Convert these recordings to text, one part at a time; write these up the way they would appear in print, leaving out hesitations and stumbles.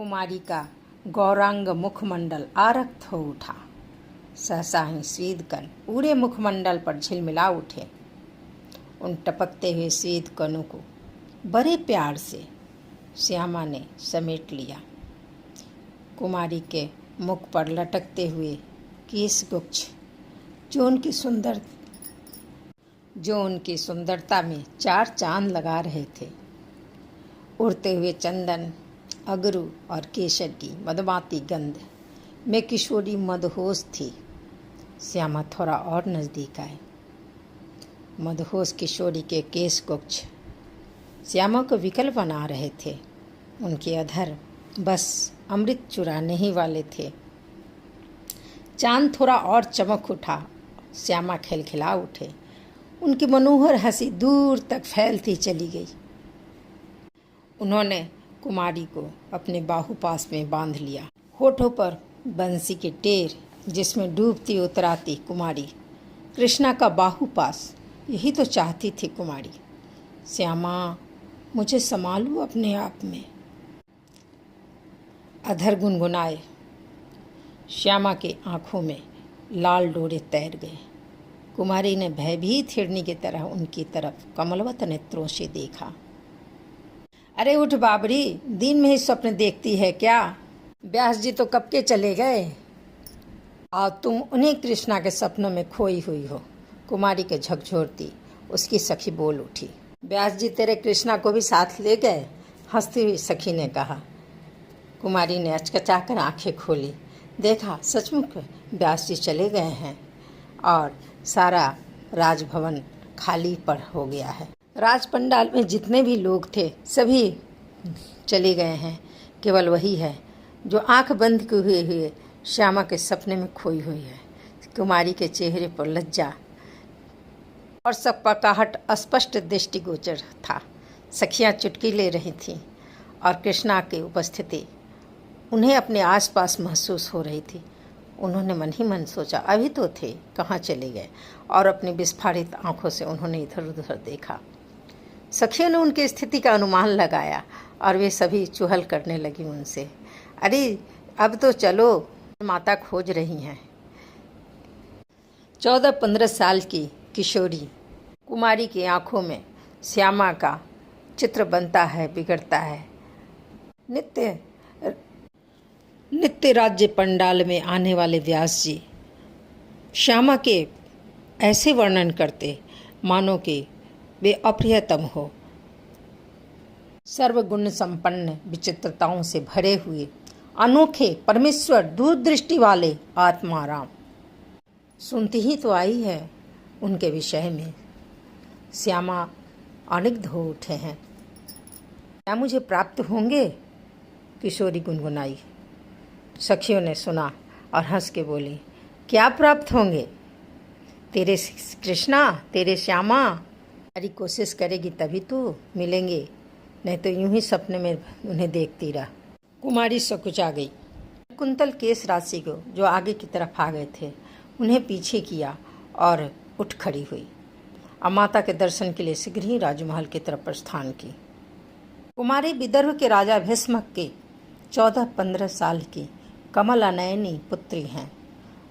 कुमारी का गौरांग मुखमंडल आरक्त हो उठा। सहसा ही स्वेद कण पूरे मुखमंडल पर झिलमिला उठे। उन टपकते हुए स्वेद कणों को बड़े प्यार से श्यामा ने समेट लिया। कुमारी के मुख पर लटकते हुए केश गुच्छ जो उनकी सुंदरता में चार चांद लगा रहे थे। उड़ते हुए चंदन, अगरू और केसर की मदमाती गंध में किशोरी मदहोश थी। श्यामा थोड़ा और नज़दीक आए। मदहोश किशोरी के केश गुच्छ श्यामा को विकल बना रहे थे। उनके अधर बस अमृत चुराने ही वाले थे। चांद थोड़ा और चमक उठा। श्यामा खिलखिला उठे। उनकी मनोहर हंसी दूर तक फैलती चली गई। उन्होंने कुमारी को अपने बाहुपास में बांध लिया। होठों पर बंसी के टेर जिसमें डूबती उतराती कुमारी, कृष्णा का बाहुपास, यही तो चाहती थी कुमारी। श्यामा, मुझे संभालो अपने आप में, अधर गुनगुनाए। श्यामा की आंखों में लाल डोरे तैर गए। कुमारी ने भयभीत हिरनी की तरह उनकी तरफ कमलवत नेत्रों से देखा। अरे उठ बाबरी, दिन में ही स्वप्न देखती है क्या? व्यास जी तो कब के चले गए और तुम उन्हीं कृष्णा के सपनों में खोई हुई हो। कुमारी के झकझोरती उसकी सखी बोल उठी। व्यास जी तेरे कृष्णा को भी साथ ले गए? हंसती हुई सखी ने कहा। कुमारी ने अचकचाकर आंखें खोली। देखा, सचमुच व्यास जी चले गए हैं और सारा राजभवन खाली पड़ हो गया है। राज पंडाल में जितने भी लोग थे सभी चले गए हैं। केवल वही है जो आंख बंद किए हुए श्यामा के सपने में खोई हुई है। कुमारी के चेहरे पर लज्जा और सकपकाहट स्पष्ट दृष्टिगोचर था। सखियां चुटकी ले रही थीं और कृष्णा की उपस्थिति उन्हें अपने आसपास महसूस हो रही थी। उन्होंने मन ही मन सोचा, अभी तो थे, कहाँ चले गए? और अपनी विस्फारित आंखों से उन्होंने इधर उधर देखा। सखियों ने उनकी स्थिति का अनुमान लगाया और वे सभी चुहल करने लगी उनसे। अरे अब तो चलो, माता खोज रही हैं। 14-15 साल की किशोरी कुमारी की आंखों में श्यामा का चित्र बनता है, बिगड़ता है। नित्य राज्य पंडाल में आने वाले व्यास जी श्यामा के ऐसे वर्णन करते मानो कि वे अप्रियतम हो। सर्वगुण संपन्न, विचित्रताओं से भरे हुए, अनोखे, परमेश्वर, दूरदृष्टि वाले आत्माराम। सुनती ही तो आई है उनके विषय में। श्यामा अनिग्ध हो उठे हैं। क्या मुझे प्राप्त होंगे? किशोरी गुनगुनाई। सखियों ने सुना और हंस के बोली, क्या प्राप्त होंगे? तेरे कृष्णा, तेरे श्यामा। सारी कोशिश करेगी तभी तो मिलेंगे, नहीं तो यूं ही सपने में उन्हें देखती रह। कुमारी सकुचा गई। कुंतल केस राशि को जो आगे की तरफ आ गए थे उन्हें पीछे किया और उठ खड़ी हुई। अब माता के दर्शन के लिए शीघ्र ही राजमहल की तरफ प्रस्थान की। कुमारी विदर्भ के राजा भीष्मक के 14-15 साल की कमलानयनी पुत्री हैं।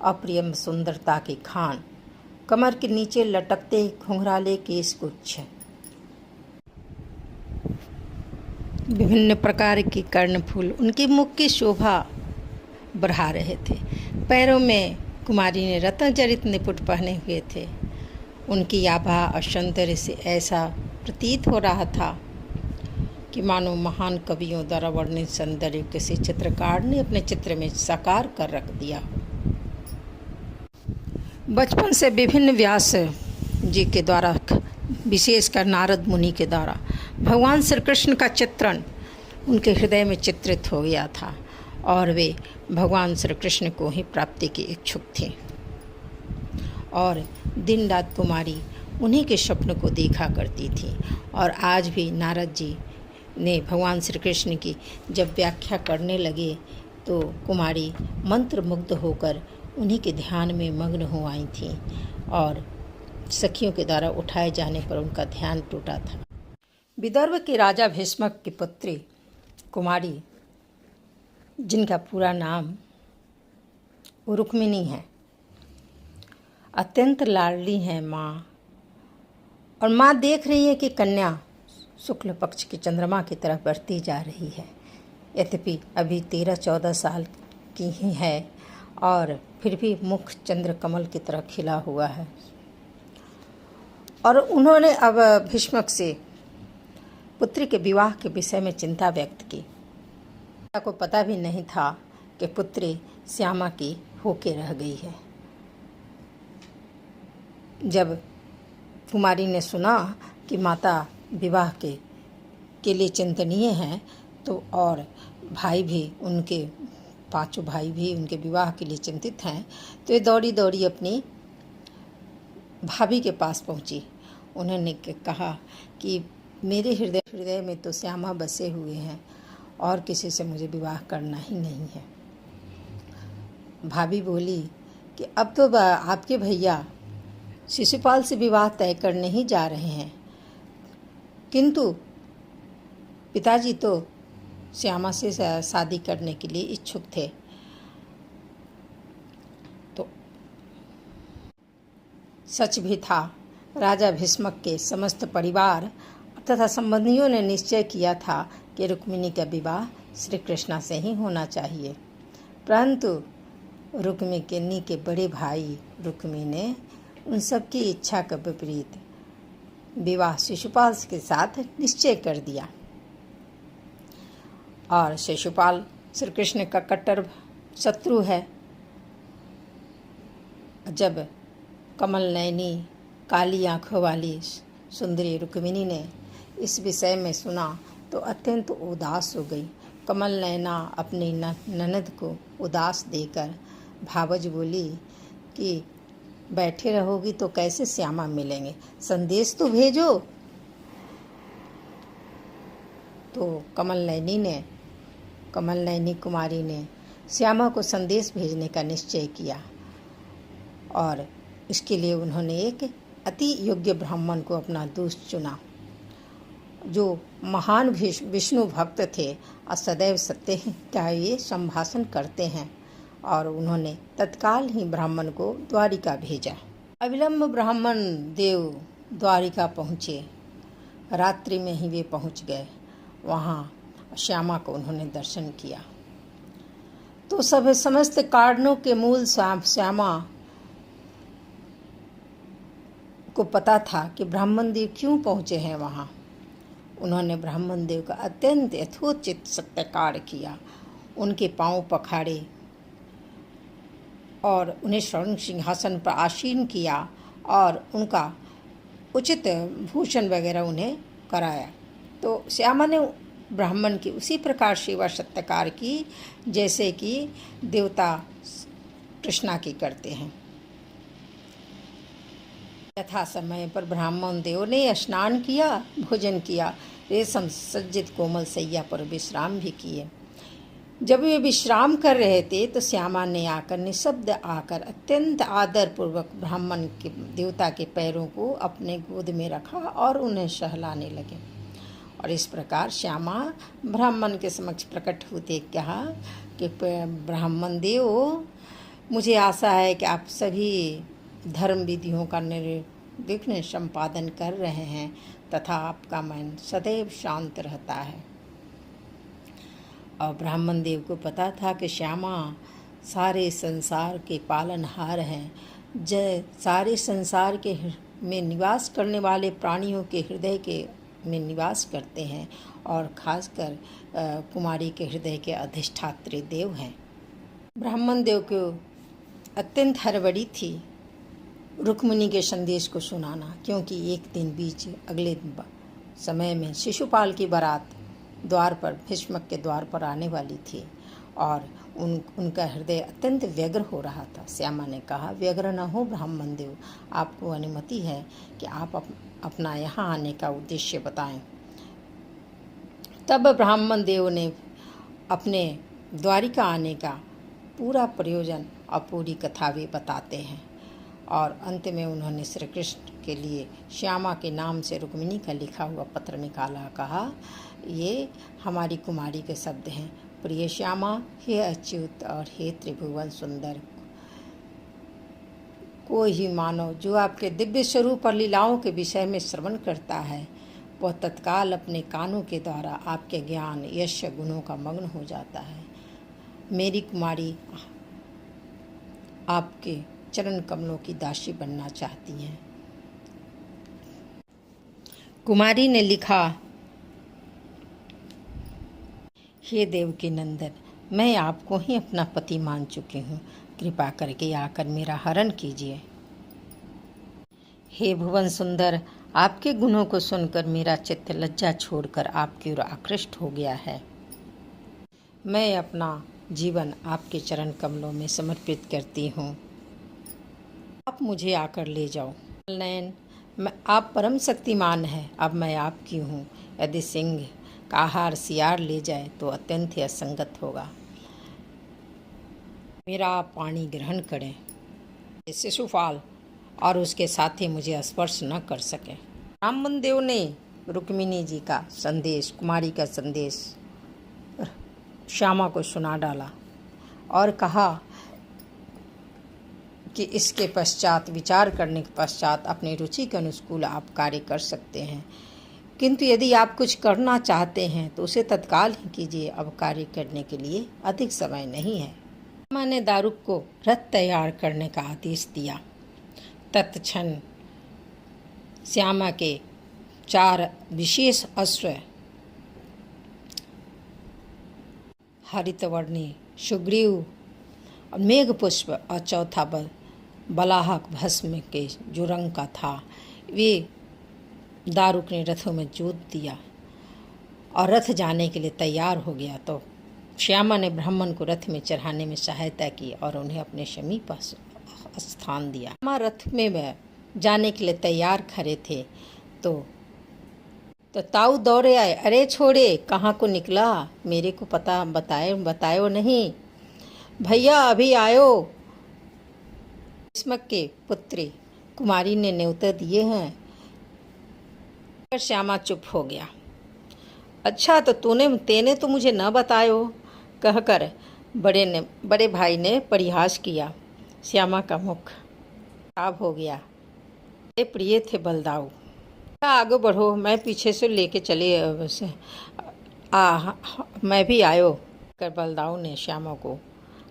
अप्रियम सुंदरता की खान, कमर के नीचे लटकते घुंघराले केश गुच्छ, विभिन्न प्रकार के कर्णफूल उनके मुख की शोभा बढ़ा रहे थे। पैरों में कुमारी ने रत्नजड़ित निपुट पहने हुए थे। उनकी आभा और सौंदर्य से ऐसा प्रतीत हो रहा था कि मानो महान कवियों द्वारा वर्णित सौंदर्य किसी चित्रकार ने अपने चित्र में साकार कर रख दिया। बचपन से विभिन्न व्यास जी के द्वारा, विशेषकर नारद मुनि के द्वारा, भगवान श्री कृष्ण का चित्रण उनके हृदय में चित्रित हो गया था और वे भगवान श्री कृष्ण को ही प्राप्ति की इच्छुक थी। और दिन रात कुमारी उन्हीं के स्वप्न को देखा करती थी। और आज भी नारद जी ने भगवान श्री कृष्ण की जब व्याख्या करने लगे तो कुमारी मंत्रमुग्ध होकर उन्हीं के ध्यान में मग्न हो आई थी और सखियों के द्वारा उठाए जाने पर उनका ध्यान टूटा था। विदर्भ के राजा भीष्मक की पुत्री कुमारी जिनका पूरा नाम रुक्मिणी है। अत्यंत लाडली हैं माँ, और माँ देख रही है कि कन्या शुक्ल पक्ष के चंद्रमा की तरफ बढ़ती जा रही है। यद्यपि अभी 13-14 साल की ही है और फिर भी मुख चंद्र कमल की तरह खिला हुआ है। और उन्होंने अब भीष्मक से पुत्री के विवाह के विषय में चिंता व्यक्त की। को पता भी नहीं था कि पुत्री श्यामा की होके रह गई है। जब कुमारी ने सुना कि माता विवाह के लिए चिंतनीय हैं, तो और भाई भी उनके 5 भाई भी उनके विवाह के लिए चिंतित हैं, तो ये दौड़ी दौड़ी अपनी भाभी के पास पहुंची। उन्होंने कहा कि मेरे हृदय में तो श्यामा बसे हुए हैं और किसी से मुझे विवाह करना ही नहीं है। भाभी बोली कि अब तो आपके भैया शिशुपाल से विवाह तय करने ही जा रहे हैं, किंतु पिताजी तो श्यामा से शादी करने के लिए इच्छुक थे। तो सच भी था। राजा भीष्मक के समस्त परिवार तथा संबंधियों ने निश्चय किया था कि रुक्मिणी का विवाह श्री कृष्णा से ही होना चाहिए, परंतु रुक्मिणी के बड़े भाई रुक्मी ने उन सबकी इच्छा का विपरीत विवाह शिशुपाल के साथ निश्चय कर दिया। और शिशुपाल श्री कृष्ण का कट्टर शत्रु है। जब कमल नयनी काली आंखों वाली सुंदरी रुक्मिणी ने इस विषय में सुना तो अत्यंत उदास हो गई। कमल नयना अपनी ननद को उदास देकर भावज बोली कि बैठे रहोगी तो कैसे श्यामा मिलेंगे, संदेश तो भेजो। तो कमल नयनी कुमारी ने श्यामा को संदेश भेजने का निश्चय किया, और इसके लिए उन्होंने एक अति योग्य ब्राह्मण को अपना दूत चुना, जो महान विष्णु भक्त थे और सदैव सत्य का ये संभाषण करते हैं। और उन्होंने तत्काल ही ब्राह्मण को द्वारिका भेजा। अविलंब ब्राह्मण देव द्वारिका पहुँचे। रात्रि में ही वे पहुँच गए। वहाँ श्यामा को उन्होंने दर्शन किया तो समस्त कारणों के मूल श्यामा को पता था कि ब्राह्मण देव क्यों पहुँचे हैं वहाँ। उन्होंने ब्राह्मण देव का अत्यंत यथोचित सत्कार किया, उनके पांव पखाड़े और उन्हें स्वर्ण सिंहासन पर आसीन किया और उनका उचित भूषण वगैरह उन्हें कराया। तो श्यामा ने ब्राह्मण की उसी प्रकार सेवा सत्कार की जैसे कि देवता कृष्णा की करते हैं। यथा समय पर ब्राह्मण देव ने स्नान किया, भोजन किया, रेशम सज्जित कोमल सैया पर विश्राम भी किए। जब वे विश्राम कर रहे थे तो श्यामा ने आकर निशब्द आकर अत्यंत आदर पूर्वक ब्राह्मण के देवता के पैरों को अपने गोद में रखा और उन्हें सहलाने लगे। और इस प्रकार श्यामा ब्राह्मण के समक्ष प्रकट होते कहा कि ब्राह्मण देव, मुझे आशा है कि आप सभी धर्म विधियों का निर्विघ्न संपादन कर रहे हैं तथा आपका मन सदैव शांत रहता है। और ब्राह्मण देव को पता था कि श्यामा सारे संसार के पालनहार हैं, सारे संसार के में निवास करने वाले प्राणियों के हृदय के में निवास करते हैं और खासकर कुमारी के हृदय के अधिष्ठात्री देव हैं। ब्राह्मण देव को अत्यंत हड़बड़ी थी रुक्मिणी के संदेश को सुनाना, क्योंकि एक दिन बीच अगले समय में शिशुपाल की बारात द्वार पर भीष्मक के द्वार पर आने वाली थी और उनका हृदय अत्यंत व्यग्र हो रहा था। श्यामा ने कहा, व्यग्र न हो ब्राह्मण देव, आपको अनुमति है कि आप अपना यहाँ आने का उद्देश्य बताएं। तब ब्राह्मण देव ने अपने द्वारिका आने का पूरा प्रयोजन और पूरी कथा भी बताते हैं। और अंत में उन्होंने श्री कृष्ण के लिए श्यामा के नाम से रुक्मिणी का लिखा हुआ पत्र निकाला। कहा, ये हमारी कुमारी के शब्द हैं, प्रिय श्यामा, हे अच्युत और हे त्रिभुवन सुंदर, कोई ही मानव जो आपके दिव्य स्वरूप और लीलाओं के विषय में श्रवण करता है वह तत्काल अपने कानों के द्वारा आपके ज्ञान यश गुणों का मग्न हो जाता है। मेरी कुमारी आपके चरण कमलों की दासी बनना चाहती हैं। कुमारी ने लिखा, हे देवकी नंदन, मैं आपको ही अपना पति मान चुकी हूँ, कृपा करके आकर मेरा हरण कीजिए। हे भुवन सुंदर, आपके गुणों को सुनकर मेरा चित्त लज्जा छोड़कर आपकी ओर आकृष्ट हो गया है। मैं अपना जीवन आपके चरण कमलों में समर्पित करती हूँ। आप मुझे आकर ले जाओ। नयन, आप परम शक्तिमान हैं, अब मैं आपकी हूँ। यदि सिंह का आहार सियार ले जाए तो अत्यंत ही असंगत होगा। मेरा पानी ग्रहण करें, शिशुपाल और उसके साथी मुझे स्पर्श न कर सके। ब्राह्मण देव ने रुक्मिणी जी का संदेश, कुमारी का संदेश श्यामा को सुना डाला और कहा कि इसके पश्चात विचार करने के पश्चात अपनी रुचि के अनुकूल आप कार्य कर सकते हैं, किंतु यदि आप कुछ करना चाहते हैं तो उसे तत्काल ही कीजिए। अब कार्य करने के लिए अधिक समय नहीं है। श्यामा ने दारुक को रथ तैयार करने का आदेश दिया। तत्क्षण श्यामा के 4 विशेष अश्व, हरितवर्णी, सुग्रीव और मेघपुष्प और चौथा बलाहक भस्म के जो रंग का था, वे दारुक ने रथों में जोत दिया और रथ जाने के लिए तैयार हो गया। तो श्यामा ने ब्राह्मण को रथ में चढ़ाने में सहायता की और उन्हें अपने समीप स्थान दिया। श्यामा रथ में जाने के लिए तैयार खड़े थे तो ताऊ दौड़े आए। अरे छोड़े, कहाँ को निकला, मेरे को पता बतायो नहीं। भैया अभी आयो। भीष्मक के पुत्री कुमारी ने न्योते दिए हैं। पर श्यामा चुप हो गया। अच्छा, तो तेने तो मुझे न बतायो, कहकर बड़े भाई ने परिहास किया। श्यामा का मुख खराब हो गया। ये प्रिय थे बलदाऊ, आगे बढ़ो, मैं पीछे से लेके चले मैं भी आयो। कर बलदाऊ ने श्यामा को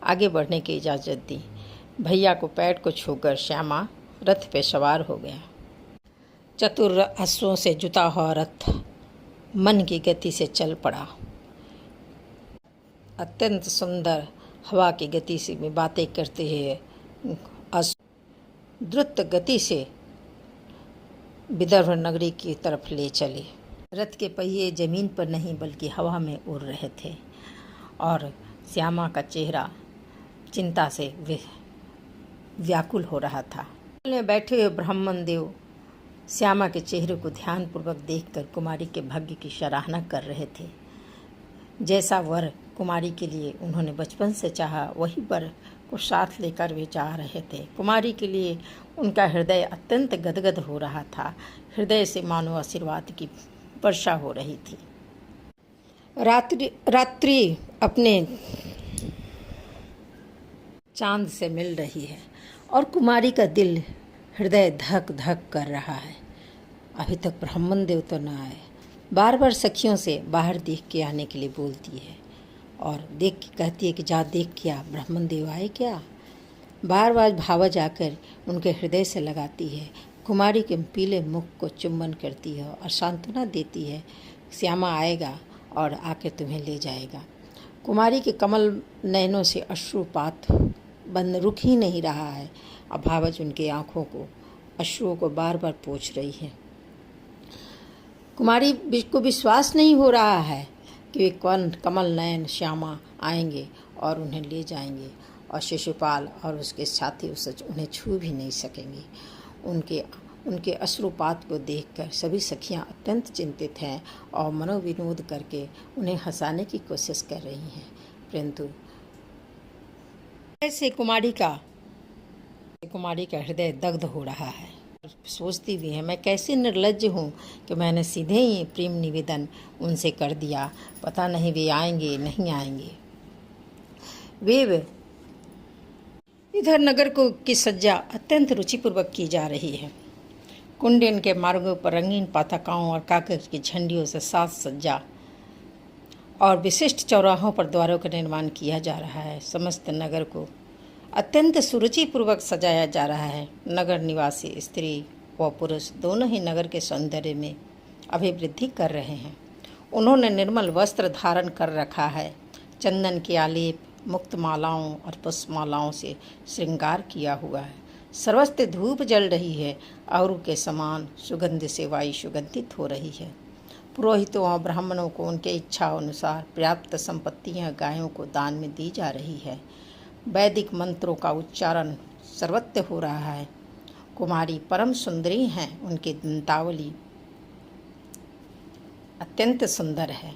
आगे बढ़ने की इजाज़त दी। भैया को पैर को छूकर श्यामा रथ पे सवार हो गया। चतुर अश्वों से जुता हुआ रथ मन की गति से चल पड़ा। अत्यंत सुंदर हवा की गति से भी बातें करते हुए द्रुत गति से विदर्भ नगरी की तरफ ले चले। रथ के पहिए जमीन पर नहीं बल्कि हवा में उड़ रहे थे और श्यामा का चेहरा चिंता से व्याकुल हो रहा था। में बैठे हुए ब्राह्मण देव श्यामा के चेहरे को ध्यानपूर्वक देखकर कुमारी के भाग्य की सराहना कर रहे थे। जैसा वर कुमारी के लिए उन्होंने बचपन से चाहा, वही वर को साथ लेकर वे जा रहे थे। कुमारी के लिए उनका हृदय अत्यंत गदगद हो रहा था। हृदय से मानो आशीर्वाद की वर्षा हो रही थी। रात्रि अपने चांद से मिल रही है और कुमारी का दिल हृदय धक धक कर रहा है। अभी तक ब्राह्मण देव तो न आए। बार बार सखियों से बाहर देख के आने के लिए बोलती है और देख के कहती है कि जा देख क्या ब्राह्मण देव आए क्या। बार बार भावा जाकर उनके हृदय से लगाती है। कुमारी के पीले मुख को चुम्बन करती है और सांत्वना देती है, श्यामा आएगा और आकर तुम्हें ले जाएगा। कुमारी के कमल नयनों से अश्रुपात बंद रुक ही नहीं रहा है। अभावज उनकी आँखों को अश्रुओं को बार बार पोंछ रही है। कुमारी को विश्वास नहीं हो रहा है कि वे कौन कमल नयन श्यामा आएंगे और उन्हें ले जाएंगे और शिशुपाल और उसके साथी उन्हें छू भी नहीं सकेंगे। उनके अश्रुपात को देखकर सभी सखियां अत्यंत चिंतित हैं और मनोविनोद करके उन्हें हंसाने की कोशिश कर रही हैं, परंतु ऐसे कुमारी का हृदय दग्ध हो रहा है। सोचती भी है, मैं कैसे निर्लज्ज हूँ कि मैंने सीधे ही प्रेम निवेदन उनसे कर दिया। पता नहीं वे आएंगे नहीं आएंगे। वे इधर नगर को की सज्जा अत्यंत रुचिपूर्वक की जा रही है। कुंडन के मार्गों पर रंगीन पताकाओं और कागज की झंडियों से साज सज्जा और विशिष्ट चौराहों पर द्वारों का निर्माण किया जा रहा है। समस्त नगर को अत्यंत सुरुचिपूर्वक सजाया जा रहा है। नगर निवासी स्त्री व पुरुष दोनों ही नगर के सौंदर्य में अभिवृद्धि कर रहे हैं। उन्होंने निर्मल वस्त्र धारण कर रखा है। चंदन के आलेप, मुक्त मालाओं और पुष्पमालाओं से श्रृंगार किया हुआ है। सर्वस्त्र धूप जल रही है और के समान सुगंध से वायु सुगंधित हो रही है। पुरोहितों और ब्राह्मणों को उनके इच्छा अनुसार पर्याप्त संपत्तियां गायों को दान में दी जा रही है। वैदिक मंत्रों का उच्चारण सर्वत्र हो रहा है। कुमारी परम सुंदरी हैं। उनकी दंतावली अत्यंत सुंदर है।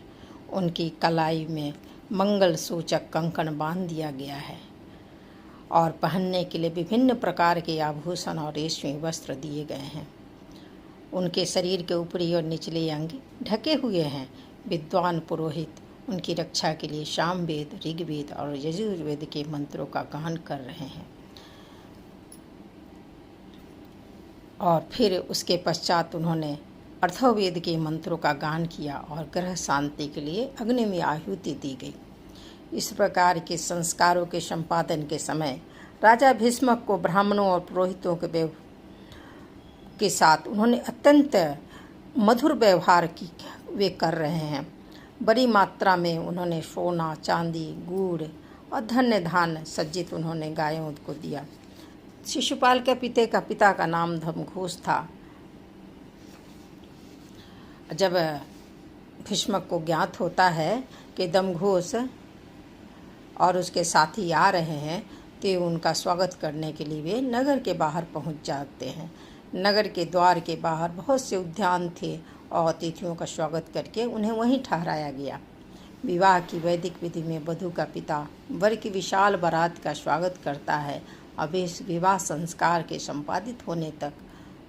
उनकी कलाई में मंगल सूचक कंकण बांध दिया गया है और पहनने के लिए विभिन्न प्रकार के आभूषण और रेशमी वस्त्र दिए गए हैं। उनके शरीर के ऊपरी और निचले अंग ढके हुए हैं। विद्वान पुरोहित उनकी रक्षा के लिए सामवेद, ऋग्वेद और यजुर्वेद के मंत्रों का गान कर रहे हैं। और फिर उसके पश्चात उन्होंने अथर्ववेद के मंत्रों का गान किया और ग्रह शांति के लिए अग्नि में आहुति दी गई। इस प्रकार के संस्कारों के संपादन के समय राजा भीष्मक को ब्राह्मणों और पुरोहितों के साथ उन्होंने अत्यंत मधुर व्यवहार की वे कर रहे हैं। बड़ी मात्रा में उन्होंने सोना, चांदी, गुड़ और धन्य धान सज्जित उन्होंने गायों को दिया। शिशुपाल के पिता का नाम दमघोष था। जब भीष्मक को ज्ञात होता है कि दमघोष और उसके साथी आ रहे हैं तो उनका स्वागत करने के लिए वे नगर के बाहर पहुंच जाते हैं। नगर के द्वार के बाहर बहुत से उद्यान थे और अतिथियों का स्वागत करके उन्हें वहीं ठहराया गया। विवाह की वैदिक विधि में वधू का पिता वर की विशाल बारात का स्वागत करता है और इस विवाह संस्कार के संपादित होने तक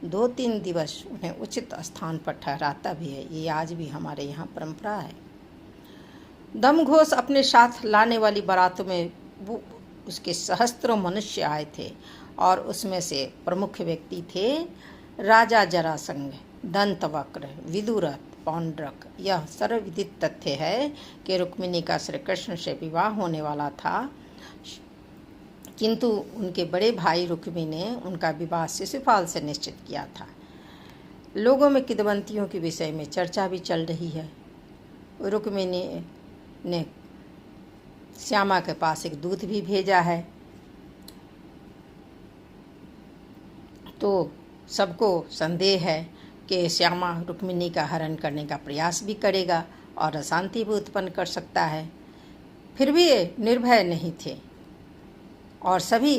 2-3 दिवस उन्हें उचित स्थान पर ठहराता भी है। ये आज भी हमारे यहाँ परंपरा है। दमघोष अपने साथ लाने वाली बारातों में वो उसके सहस्त्रों मनुष्य आए थे और उसमें से प्रमुख व्यक्ति थे राजा जरासंध, दंतवक्र, विदुरथ, पौंड्रक। यह सर्वविदित तथ्य है कि रुक्मिणी का श्री कृष्ण से विवाह होने वाला था, किंतु उनके बड़े भाई रुक्मी ने उनका विवाह शिशुपाल से निश्चित किया था। लोगों में किंवदंतियों के विषय में चर्चा भी चल रही है। रुक्मिणी ने श्यामा के पास एक दूत भी भेजा है, तो सबको संदेह है कि श्यामा रुक्मिणी का हरण करने का प्रयास भी करेगा और अशांति भी उत्पन्न कर सकता है। फिर भी निर्भय नहीं थे और सभी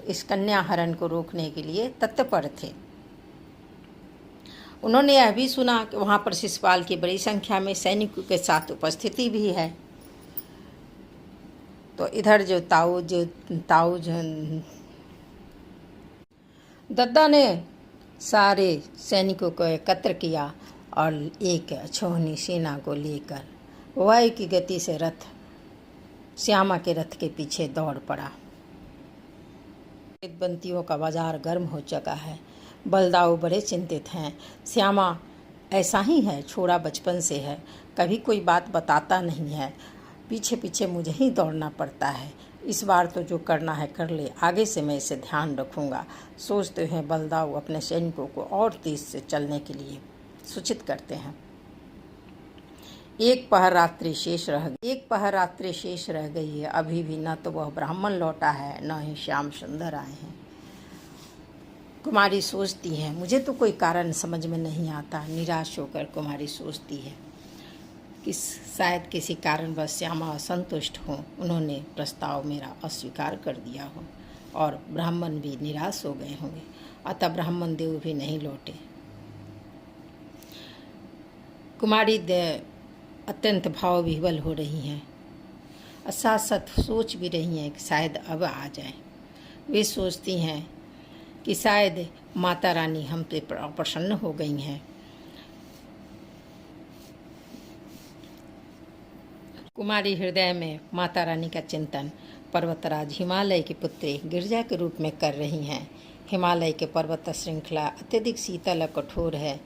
इस कन्या हरण को रोकने के लिए तत्पर थे। उन्होंने यह भी सुना कि वहाँ पर शिशुपाल की बड़ी संख्या में सैनिकों के साथ उपस्थिति भी है। तो इधर जो दद्दा ने सारे सैनिकों को एकत्र किया और एक छोहनी सेना को लेकर वायु की गति से रथ श्यामा के रथ के पीछे दौड़ पड़ा। किंवदंतियों का बाजार गर्म हो चुका है। बलदाऊ बड़े चिंतित हैं। श्यामा ऐसा ही है, छोड़ा बचपन से है, कभी कोई बात बताता नहीं है, पीछे पीछे मुझे ही दौड़ना पड़ता है। इस बार तो जो करना है कर ले, आगे से मैं इसे ध्यान रखूंगा। सोचते हैं बलदाऊ अपने सैनिकों को और तेज से चलने के लिए सूचित करते हैं। एक पहर रात्रि शेष रह गई है। अभी भी न तो वह ब्राह्मण लौटा है, न ही श्याम सुंदर आए हैं। कुमारी सोचती है, मुझे तो कोई कारण समझ में नहीं आता। निराश होकर कुमारी सोचती है कि शायद किसी कारणवश श्यामा असंतुष्ट हों, उन्होंने प्रस्ताव मेरा अस्वीकार कर दिया हो और ब्राह्मण भी निराश हो गए होंगे, अतः ब्राह्मण देव भी नहीं लौटे। कुमारी अत्यंत भाव विह्वल हो रही हैं, साथ साथ सोच भी रही हैं कि शायद अब आ जाए। वे सोचती हैं कि शायद माता रानी हम पे प्रसन्न हो गई हैं। कुमारी हृदय में माता रानी का चिंतन पर्वतराज हिमालय की पुत्री गिरजा के रूप में कर रही हैं। हिमालय के पर्वत श्रृंखला अत्यधिक शीतल और कठोर है।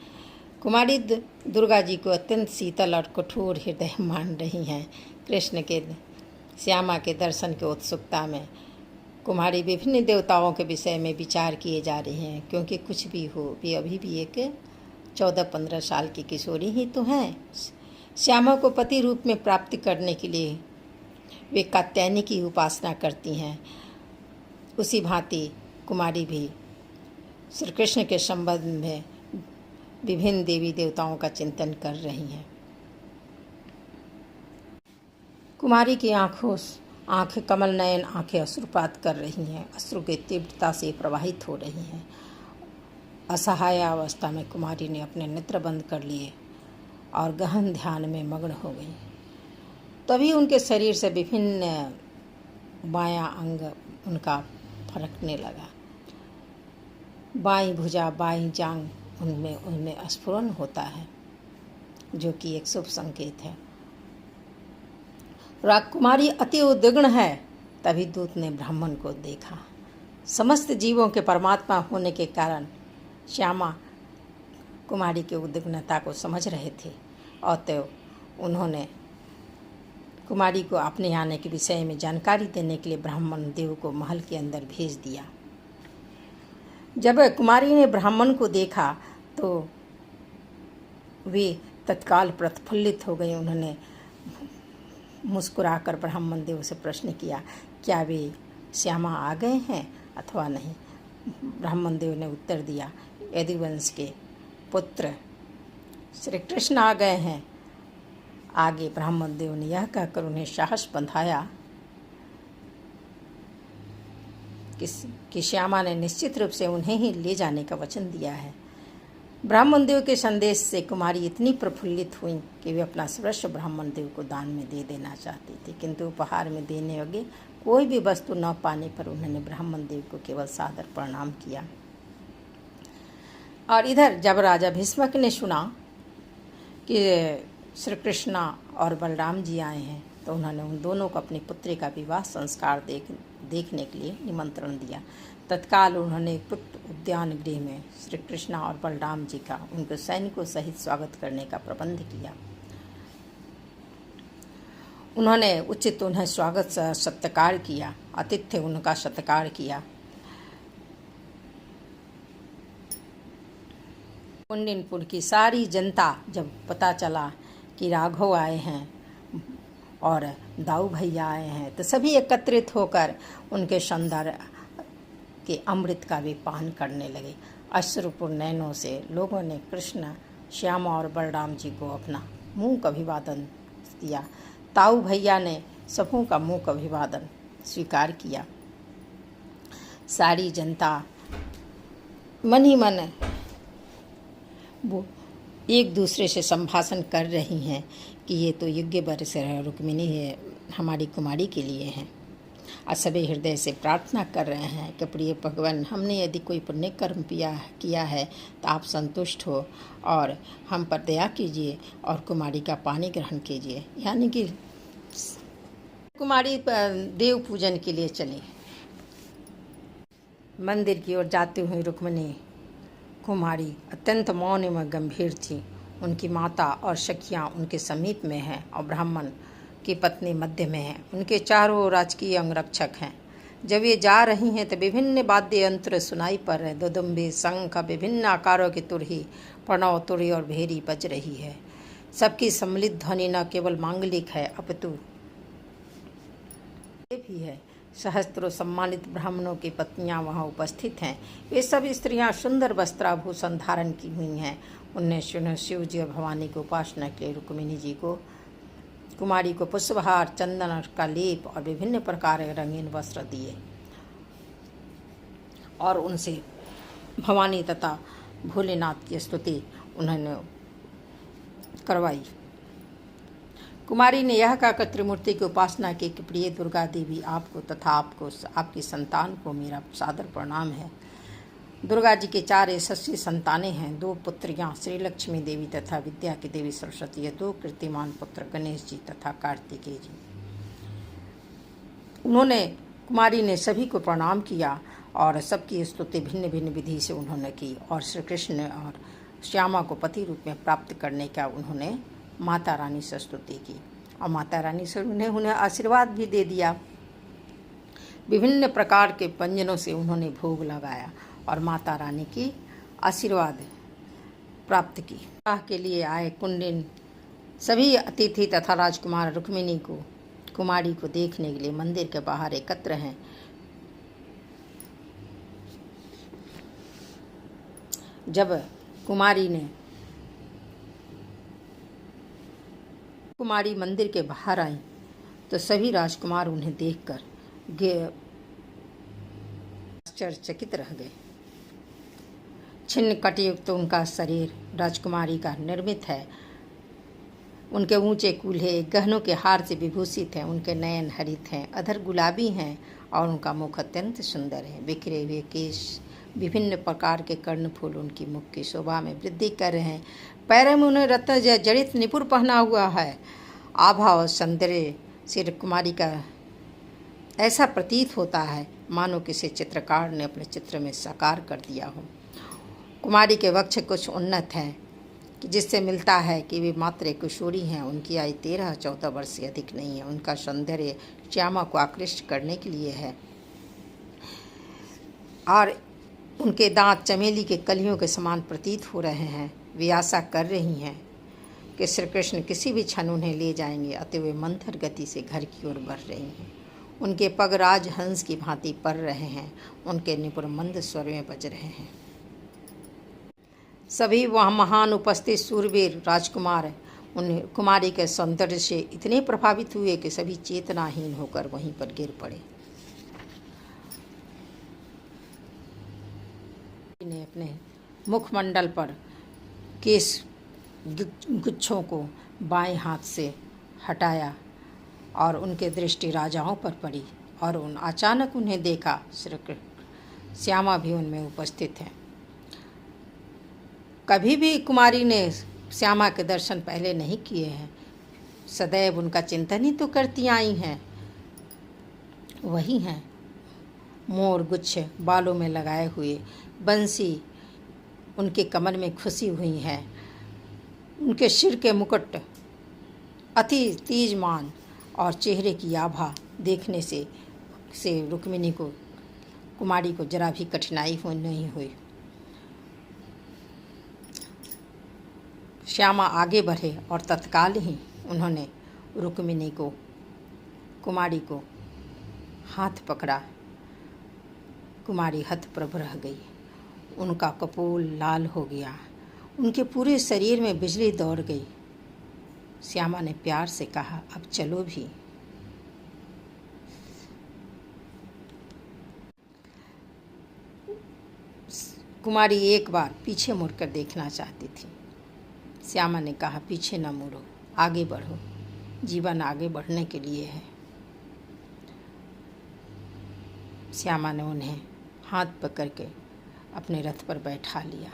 कुमारी दुर्गा जी को अत्यंत शीतल और कठोर हृदय मान रही हैं। कृष्ण के श्यामा के दर्शन की उत्सुकता में कुमारी विभिन्न देवताओं के विषय में विचार किए जा रही हैं, क्योंकि कुछ भी हो वे अभी भी एक 14-15 साल की किशोरी ही तो हैं। श्यामा को पति रूप में प्राप्त करने के लिए वे कात्यायनी की उपासना करती हैं। उसी भांति कुमारी भी श्री कृष्ण के संबंध में विभिन्न देवी देवताओं का चिंतन कर रही हैं। कुमारी की आंखें कमल नयन आंखें अश्रुपात कर रही हैं, अश्रु की तीव्रता से प्रवाहित हो रही हैं। असहाय अवस्था में कुमारी ने अपने नेत्र बंद कर लिए और गहन ध्यान में मग्न हो गई। तभी उनके शरीर से विभिन्न बायां अंग उनका फरकने लगा। बाईं भुजा, बाईं जांघ उनमें स्फुरन होता है, जो कि एक शुभ संकेत है। राजकुमारी अति उद्विग्न है। तभी दूत ने ब्राह्मण को देखा। समस्त जीवों के परमात्मा होने के कारण श्यामा कुमारी की उद्विग्नता को समझ रहे थे, और तो उन्होंने कुमारी को अपने आने के विषय में जानकारी देने के लिए ब्राह्मण देव को महल के अंदर भेज दिया। जब कुमारी ने ब्राह्मण को देखा तो वे तत्काल प्रफुल्लित हो गए। उन्होंने मुस्कुराकर ब्राह्मण देव से प्रश्न किया, क्या वे श्यामा आ गए हैं अथवा नहीं? ब्राह्मण देव ने उत्तर दिया, यदुवंश के पुत्र श्री कृष्ण आ गए हैं। आगे ब्राह्मण देव ने यह कहकर उन्हें साहस बंधाया कि श्यामा ने निश्चित रूप से उन्हें ही ले जाने का वचन दिया है। ब्राह्मण देव के संदेश से कुमारी इतनी प्रफुल्लित हुई कि वे अपना सर्वस्व ब्राह्मण देव को दान में दे देना चाहती थी, किंतु उपहार में देने योग्य कोई भी वस्तु न पाने पर उन्होंने ब्राह्मण देव को केवल सादर प्रणाम किया। और इधर जब राजा भीष्मक ने सुना कि श्री कृष्णा और बलराम जी आए हैं, तो उन्होंने उन दोनों को अपनी पुत्री का विवाह संस्कार देखने के लिए निमंत्रण दिया। तत्काल उन्होंने पुत्र उद्यान गृह में श्री कृष्णा और बलराम जी का उनके सैनिकों सहित स्वागत करने का प्रबंध किया। उन्होंने उचित उन्हें स्वागत सत्कार किया, आतिथ्य उनका सत्कार किया। कुंडिनपुर की सारी जनता जब पता चला कि राघव आए हैं और दाऊ भैया आए हैं, तो सभी एकत्रित होकर उनके सौंदर्य के अमृत का भी पान करने लगे। अश्रुपूर्ण नयनों से लोगों ने कृष्ण, श्यामा और बलराम जी को अपना मुँह का अभिवादन किया। ताऊ भैया ने सबों का मुँह का अभिवादन स्वीकार किया। सारी जनता मन ही मन वो एक दूसरे से संभाषण कर रही हैं कि ये तो योग्य वर से रुक्मिणी है, हमारी कुमारी के लिए हैं। और सभी हृदय से प्रार्थना कर रहे हैं कि प्रिय भगवान, हमने यदि कोई पुण्य कर्म किया है तो आप संतुष्ट हो और हम पर दया कीजिए और कुमारी का पानी ग्रहण कीजिए। यानी कि कुमारी देव पूजन के लिए चली। मंदिर की ओर जाती हुई रुक्मिणी कुमारी अत्यंत मौन एवं गंभीर थी। उनकी माता और सखियाँ उनके समीप में हैं और ब्राह्मण की पत्नी मध्य में है। उनके चारों ओर राजकीय अंगरक्षक हैं। जब ये जा रही हैं तो विभिन्न वाद्य यंत्र सुनाई पड़ रहे। दुदुम्बी, शंख, विभिन्न आकारों की तुरही, प्रणव, तुरी और भेरी बज रही है। सबकी सम्मिलित ध्वनि न केवल मांगलिक है अपितु ये भी है। सहस्त्रों सम्मानित ब्राह्मणों की पत्नियां वहां उपस्थित हैं। वे सब स्त्रियां सुंदर वस्त्राभूषण धारण की हुई हैं। उनने शिव जी और भवानी की उपासना के लिए रुक्मिणी जी को कुमारी को पुष्पहार, चंदन का लेप और विभिन्न प्रकार के रंगीन वस्त्र दिए और उनसे भवानी तथा भोलेनाथ की स्तुति उन्होंने करवाई। कुमारी ने यह कहकर त्रिमूर्ति की उपासना की कि प्रिय दुर्गा देवी, आपको तथा आपकी संतान को मेरा सादर प्रणाम है। दुर्गा जी के 4 यशस्वी संतानें हैं, 2 पुत्रियां श्री लक्ष्मी देवी तथा विद्या की देवी सरस्वती है, 2 कीर्तिमान पुत्र गणेश जी तथा कार्तिकेय जी। उन्होंने कुमारी ने सभी को प्रणाम किया और सबकी स्तुति भिन्न भिन्न विधि से उन्होंने की और श्री कृष्ण और श्यामा को पति रूप में प्राप्त करने का उन्होंने माता रानी से स्तुति की और माता रानी से उन्हें आशीर्वाद भी दे दिया। विभिन्न प्रकार के व्यंजनों से उन्होंने भोग लगाया और माता रानी की आशीर्वाद प्राप्त की। विवाह के लिए आए कुंडिन सभी अतिथि तथा राजकुमार रुक्मिणी को कुमारी को देखने के लिए मंदिर के बाहर एकत्र हैं। जब कुमारी मंदिर के बाहर आई तो सभी राजकुमार उन्हें देखकर आश्चर्यचकित रह गए। छिन्न कटयुक्त उनका शरीर राजकुमारी का निर्मित है, उनके ऊंचे कूल्हे गहनों के हार से विभूषित हैं, उनके नयन हरित हैं, अधर गुलाबी हैं और उनका मुख अत्यंत सुंदर है। बिखरे हुए केश, विभिन्न प्रकार के कर्णफूल उनकी मुख की शोभा में वृद्धि कर रहे हैं। पैरों में उन्हें रत्न जड़ित निपुर पहना हुआ है। आभा और सौंदर्य से कुमारी का ऐसा प्रतीत होता है मानो किसी चित्रकार ने अपने चित्र में साकार कर दिया हो। कुमारी के वक्ष कुछ उन्नत हैं कि जिससे मिलता है कि वे मात्र एक किशोरी हैं। उनकी आयु 13-14 वर्ष से अधिक नहीं है। उनका सौंदर्य श्यामा को आकृष्ट करने के लिए है और उनके दांत चमेली के कलियों के समान प्रतीत हो रहे हैं। वे आशा कर रही हैं कि श्री कृष्ण किसी भी क्षण उन्हें ले जाएंगे, अतः वे मंथर गति से घर की ओर बढ़ रही हैं। उनके पग राजहंस की भांति पर रहे हैं, उनके निपुण मंद स्वर में बज रहे हैं। सभी वहाँ महान उपस्थित सूरवीर राजकुमार उन कुमारी के सौंदर्य से इतने प्रभावित हुए कि सभी चेतनाहीन होकर वहीं पर गिर पड़े। ने अपने मुखमंडल पर केश गुच्छों को बाएं हाथ से हटाया और उनके दृष्टि राजाओं पर पड़ी और अचानक उन्हें देखा श्यामा भी उनमें उपस्थित है। कभी भी कुमारी ने श्यामा के दर्शन पहले नहीं किए हैं, सदैव उनका चिंतन ही तो करती आई हैं। वही हैं मोर गुच्छ बालों में लगाए हुए, बंसी उनके कमर में खुशी हुई है, उनके सिर के मुकुट अति तेजमान और चेहरे की आभा देखने से रुक्मिणी को कुमारी को जरा भी कठिनाई नहीं हुई। श्यामा आगे बढ़े और तत्काल ही उन्होंने रुक्मिणी को कुमारी को हाथ पकड़ा। कुमारी हतप्रभ रह गई, उनका कपोल लाल हो गया, उनके पूरे शरीर में बिजली दौड़ गई। श्यामा ने प्यार से कहा, अब चलो भी। कुमारी एक बार पीछे मुड़कर देखना चाहती थी। श्यामा ने कहा, पीछे न मुड़ो, आगे बढ़ो, जीवन आगे बढ़ने के लिए है। श्यामा ने उन्हें हाथ पकड़ के अपने रथ पर बैठा लिया।